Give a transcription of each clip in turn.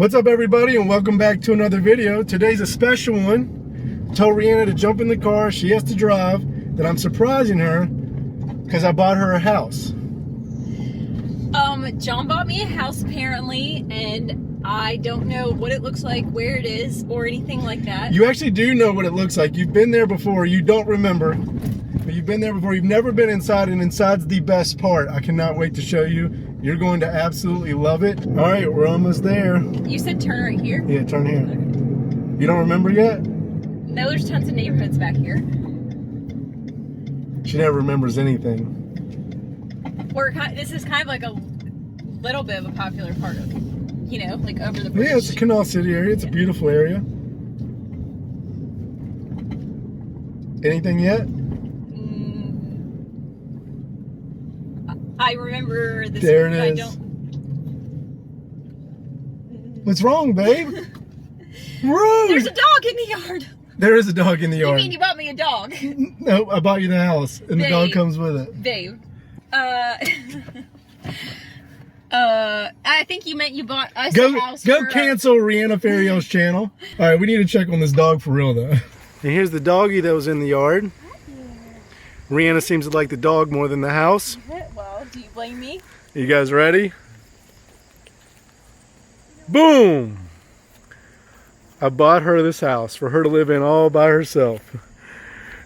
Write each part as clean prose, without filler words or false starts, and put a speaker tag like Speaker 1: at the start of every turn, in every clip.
Speaker 1: What's up, everybody, and welcome back to another video. Today's a special one. I told Rhianna to jump in the car. She has to drive. That I'm surprising her because I bought her a house.
Speaker 2: John bought me a house apparently, and I don't know what it looks like, where it is, or anything like that.
Speaker 1: You actually do know what it looks like. You've been there before. You don't remember, but you've been there before. You've never been inside, and inside's the best part. I cannot wait to show you. You're going to absolutely love it. All right, we're almost there.
Speaker 2: You said turn right here?
Speaker 1: Yeah, turn here. You don't remember yet?
Speaker 2: No, there's tons of neighborhoods back here.
Speaker 1: She never remembers anything.
Speaker 2: This is kind of like a little bit of a popular part of, you know, like over the bridge.
Speaker 1: Yeah, it's a Canal City area. It's a beautiful area. Anything yet?
Speaker 2: I remember this.
Speaker 1: There
Speaker 2: one,
Speaker 1: it is.
Speaker 2: I don't.
Speaker 1: What's wrong, babe? Rude!
Speaker 2: There's a dog in the yard.
Speaker 1: There is a dog in the yard.
Speaker 2: You mean you bought me a dog?
Speaker 1: No, I bought you the house, and the dog comes with it.
Speaker 2: Babe. I think you meant you bought us a house.
Speaker 1: Go cancel Rhianna Ferrio's channel. All right, we need to check on this dog for real, though. And here's the doggy that was in the yard. Rhianna seems to like the dog more than the house.
Speaker 2: Well, do you blame me?
Speaker 1: You guys ready? Boom! I bought her this house for her to live in all by herself.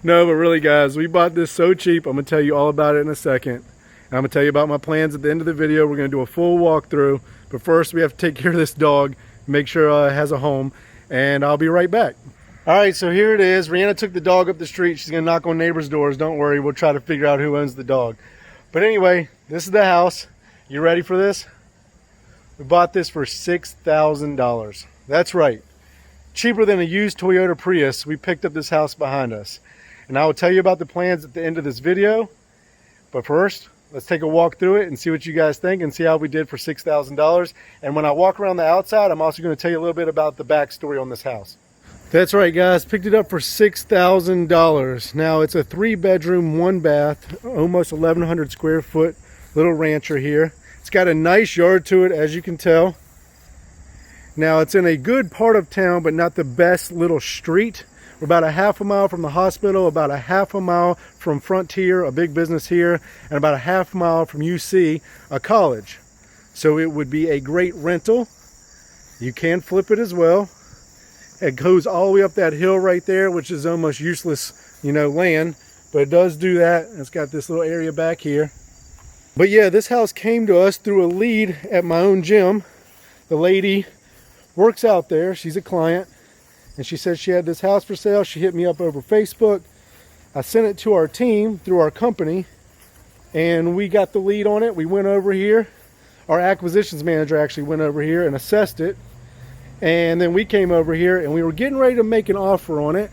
Speaker 1: No, but really, guys, we bought this so cheap. I'm going to tell you all about it in a second. I'm going to tell you about my plans at the end of the video. We're going to do a full walkthrough. But first, we have to take care of this dog, make sure it has a home, and I'll be right back. All right, so here it is. Rhianna took the dog up the street. She's going to knock on neighbors' doors. Don't worry. We'll try to figure out who owns the dog. But anyway, this is the house. You ready for this? We bought this for $6,000. That's right. Cheaper than a used Toyota Prius. We picked up this house behind us. And I will tell you about the plans at the end of this video. But first, let's take a walk through it and see what you guys think and see how we did for $6,000. And when I walk around the outside, I'm also going to tell you a little bit about the backstory on this house. That's right, guys. Picked it up for $6,000. Now, it's a 3-bedroom, 1-bath, almost 1,100 square foot little rancher here. It's got a nice yard to it, as you can tell. Now, it's in a good part of town, but not the best little street. We're about a half a mile from the hospital, about a half a mile from Frontier, a big business here, and about a half mile from UC, a college. So it would be a great rental. You can flip it as well. It goes all the way up that hill right there, which is almost useless, you know, land. But it does do that. It's got this little area back here. But yeah, this house came to us through a lead at my own gym. The lady works out there. She's a client. And she said she had this house for sale. She hit me up over Facebook. I sent it to our team through our company. And we got the lead on it. We went over here. Our acquisitions manager actually went over here and assessed it. And then we came over here and we were getting ready to make an offer on it.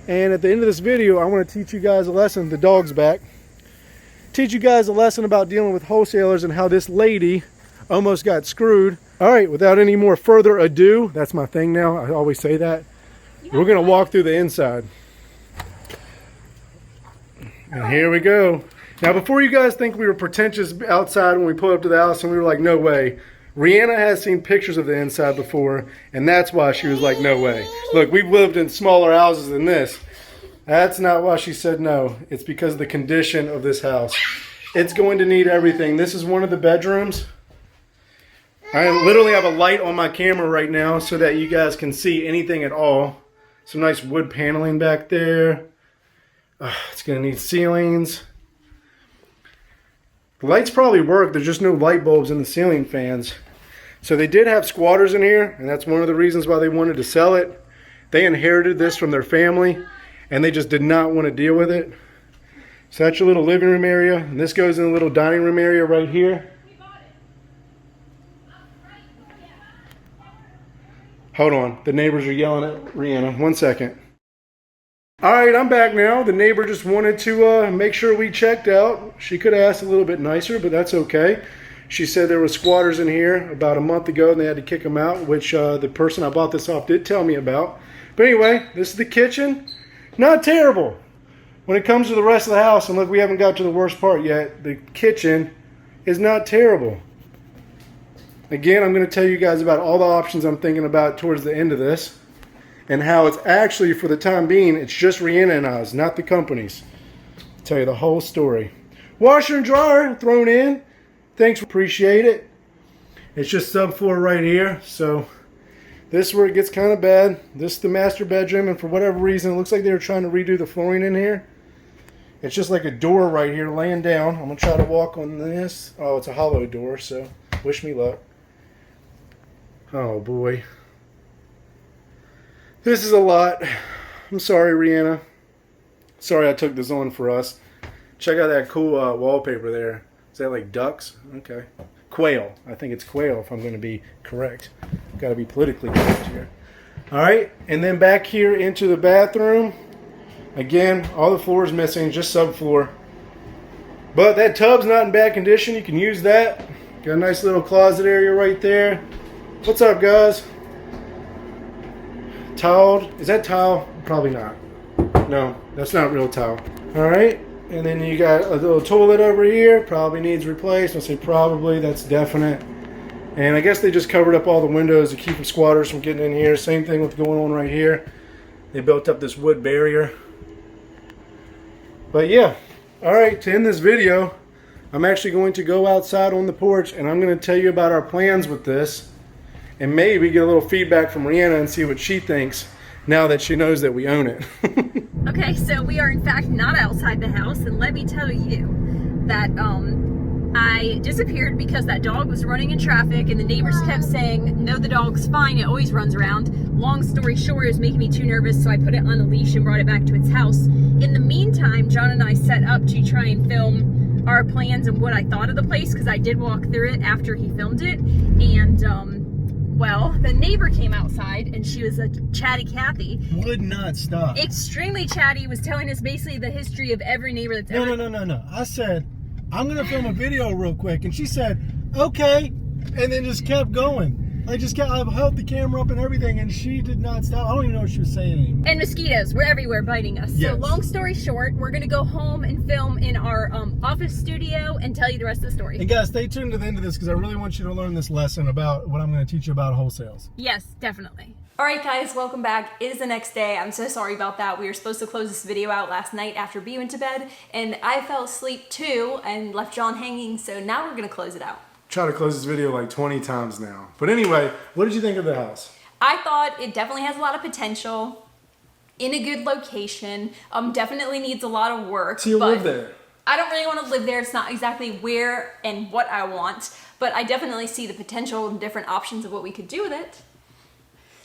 Speaker 1: And at the end of this video, I want to teach you guys a lesson. The dog's back. Teach you guys a lesson about dealing with wholesalers and how this lady almost got screwed. All right, without any more further ado, that's my thing now. I always say that. We're going to walk through the inside. And here we go. Now, before you guys think we were pretentious outside when we pulled up to the house and we were like, no way. Rhianna has seen pictures of the inside before, and that's why she was like, no way. Look, we've lived in smaller houses than this. That's not why she said no. It's because of the condition of this house. It's going to need everything. This is one of the bedrooms. I literally have a light on my camera right now so that you guys can see anything at all. Some nice wood paneling back there. It's going to need ceilings. The lights probably work. There's just no light bulbs in the ceiling fans. So they did have squatters in here, and that's one of the reasons why they wanted to sell it. They inherited this from their family, and they just did not want to deal with it. So that's your little living room area. And this goes in the little dining room area right here. Hold on, the neighbors are yelling at Rhianna. 1 second. All right, I'm back now. The neighbor just wanted to make sure we checked out. She could have asked a little bit nicer, but that's okay. She said there were squatters in here about a month ago and they had to kick them out, which the person I bought this off did tell me about. But anyway, this is the kitchen. Not terrible. When it comes to the rest of the house, and look, we haven't got to the worst part yet, the kitchen is not terrible. Again, I'm going to tell you guys about all the options I'm thinking about towards the end of this, and how it's actually, for the time being, it's just Rhianna and I's, not the company's. I'll tell you the whole story. Washer and dryer thrown in. Thanks, appreciate it. It's just subfloor right here, so this is where it gets kind of bad. This is the master bedroom, and for whatever reason, it looks like they were trying to redo the flooring in here. It's just like a door right here laying down. I'm going to try to walk on this. Oh, it's a hollow door, so wish me luck. Oh, boy. This is a lot. I'm sorry, Rhianna. Sorry I took this on for us. Check out that cool wallpaper there. Is that like ducks? Okay. Quail. I think it's quail if I'm going to be correct. Got to be politically correct here. All right. And then back here into the bathroom. Again, all the floor is missing, just subfloor. But that tub's not in bad condition. You can use that. Got a nice little closet area right there. What's up, guys? Tiled. Is that tile? Probably not. No, that's not real tile. All right. And then you got a little toilet over here. Probably needs replaced. I'll say probably. That's definite. And I guess they just covered up all the windows to keep the squatters from getting in here. Same thing with going on right here. They built up this wood barrier. But yeah, all right, to end this video, I'm actually going to go outside on the porch and I'm going to tell you about our plans with this and maybe get a little feedback from Rhianna and see what she thinks now that she knows that we own it.
Speaker 2: Okay, so we are in fact not outside the house, and let me tell you that I disappeared because that dog was running in traffic and the neighbors kept saying, no, the dog's fine, it always runs around. Long story short, it was making me too nervous, so I put it on a leash and brought it back to its house. In the meantime, John and I set up to try and film our plans and what I thought of the place, because I did walk through it after he filmed it. And well, the neighbor came outside and she was a chatty Cathy.
Speaker 3: Would not stop.
Speaker 2: Extremely chatty, was telling us basically the history of every neighbor that's ever...
Speaker 3: No. I said, I'm going to film a video real quick. And she said, okay. And then just kept going. I held the camera up and everything, and she did not stop. I don't even know what she was saying anymore.
Speaker 2: And mosquitoes were everywhere biting us.
Speaker 3: Yes.
Speaker 2: So long story short, we're going to go home and film in our office studio and tell you the rest of the story.
Speaker 3: And guys, stay tuned to the end of this because I really want you to learn this lesson about what I'm going to teach you about wholesales.
Speaker 2: Yes, definitely. All right, guys, welcome back. It is the next day. I'm so sorry about that. We were supposed to close this video out last night after B went to bed, and I fell asleep too and left John hanging, so now we're going to close it out.
Speaker 1: Try to close this video like 20 times now. But anyway, what did you think of the house?
Speaker 2: I thought it definitely has a lot of potential, in a good location, definitely needs a lot of work.
Speaker 1: So you live there?
Speaker 2: I don't really want to live there. It's not exactly where and what I want, but I definitely see the potential and different options of what we could do with it.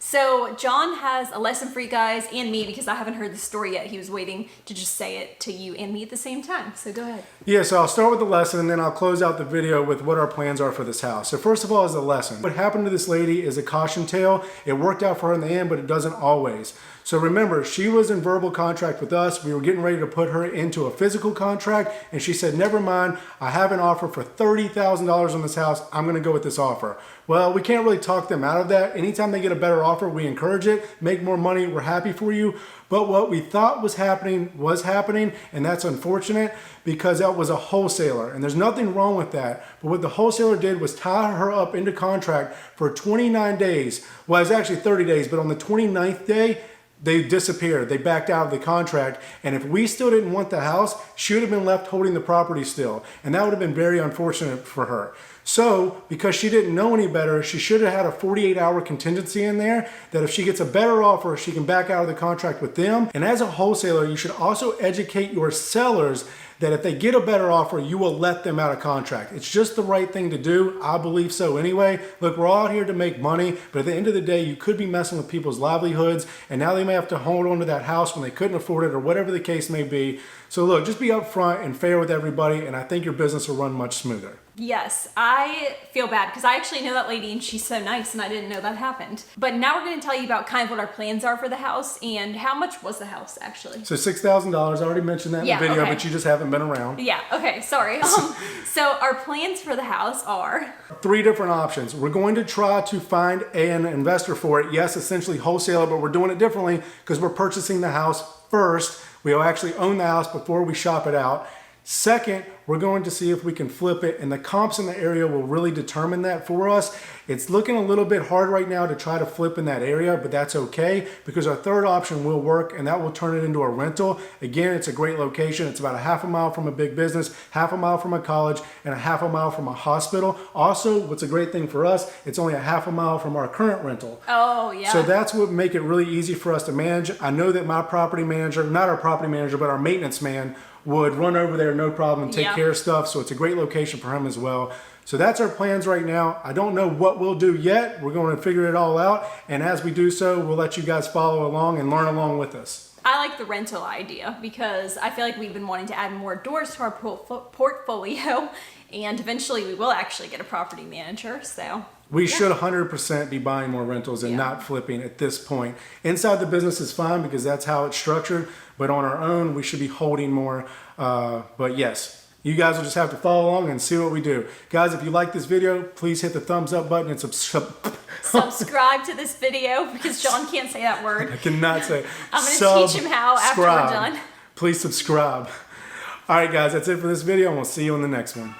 Speaker 2: So John has a lesson for you guys and me, because I haven't heard the story yet. He was waiting to just say it to you and me at the same time. So go ahead.
Speaker 1: Yeah, so I'll start with the lesson and then I'll close out the video with what our plans are for this house. So first of all is the lesson. What happened to this lady is a caution tale. It worked out for her in the end, but it doesn't always. So remember, she was in verbal contract with us. We were getting ready to put her into a physical contract, and she said, never mind, I have an offer for $30,000 on this house. I'm going to go with this offer. Well, we can't really talk them out of that. Anytime they get a better offer, we encourage it. Make more money. We're happy for you. But what we thought was happening, and that's unfortunate because that was a wholesaler, and there's nothing wrong with that. But what the wholesaler did was tie her up into contract for 29 days. Well, it's actually 30 days, but on the 29th day, they disappeared. They backed out of the contract. And if we still didn't want the house, she would have been left holding the property still. And that would have been very unfortunate for her. So, because she didn't know any better, she should have had a 48-hour contingency in there that if she gets a better offer, she can back out of the contract with them. And as a wholesaler, you should also educate your sellers that if they get a better offer, you will let them out of contract. It's just the right thing to do. I believe so anyway. Look, we're all here to make money, but at the end of the day, you could be messing with people's livelihoods, and now they may have to hold on to that house when they couldn't afford it or whatever the case may be. So look, just be upfront and fair with everybody, and I think your business will run much smoother.
Speaker 2: Yes, I feel bad because I actually know that lady and she's so nice, and I didn't know that happened. But now we're going to tell you about kind of what our plans are for the house. And how much was the house actually?
Speaker 1: So $6,000. I already mentioned that in the video,
Speaker 2: okay.
Speaker 1: But you just haven't been around.
Speaker 2: Yeah, okay, sorry. So our plans for the house are...
Speaker 1: 3 different options. We're going to try to find an investor for it. Yes, essentially wholesaler, but we're doing it differently because we're purchasing the house first. We'll actually own the house before we shop it out. Second, we're going to see if we can flip it, and the comps in the area will really determine that for us. It's looking a little bit hard right now to try to flip in that area, but that's okay because our third option will work, and that will turn it into a rental. Again, it's a great location. It's about a half a mile from a big business, half a mile from a college, and a half a mile from a hospital. Also, what's a great thing for us, it's only a half a mile from our current rental.
Speaker 2: Oh, yeah.
Speaker 1: So that's what make it really easy for us to manage. I know that my property manager, not our property manager, but our maintenance man would run over there no problem and take
Speaker 2: Yeah.
Speaker 1: care of stuff. So it's a great location for him as well. So that's our plans right now. I don't know what we'll do yet. We're going to figure it all out. And as we do so, we'll let you guys follow along and learn along with us.
Speaker 2: I like the rental idea because I feel like we've been wanting to add more doors to our portfolio, and eventually we will actually get a property manager. So
Speaker 1: We should 100% be buying more rentals and
Speaker 2: Yeah.
Speaker 1: not flipping at this point. Inside the business is fine because that's how it's structured, but on our own, we should be holding more. But yes, you guys will just have to follow along and see what we do. Guys, if you like this video, please hit the thumbs up button and
Speaker 2: subscribe to this video because John can't say that word.
Speaker 1: I cannot say.
Speaker 2: I'm going to teach him how after we're
Speaker 1: Subscribe.
Speaker 2: done.
Speaker 1: Please subscribe. All right, guys, that's it for this video, and we'll see you in the next one.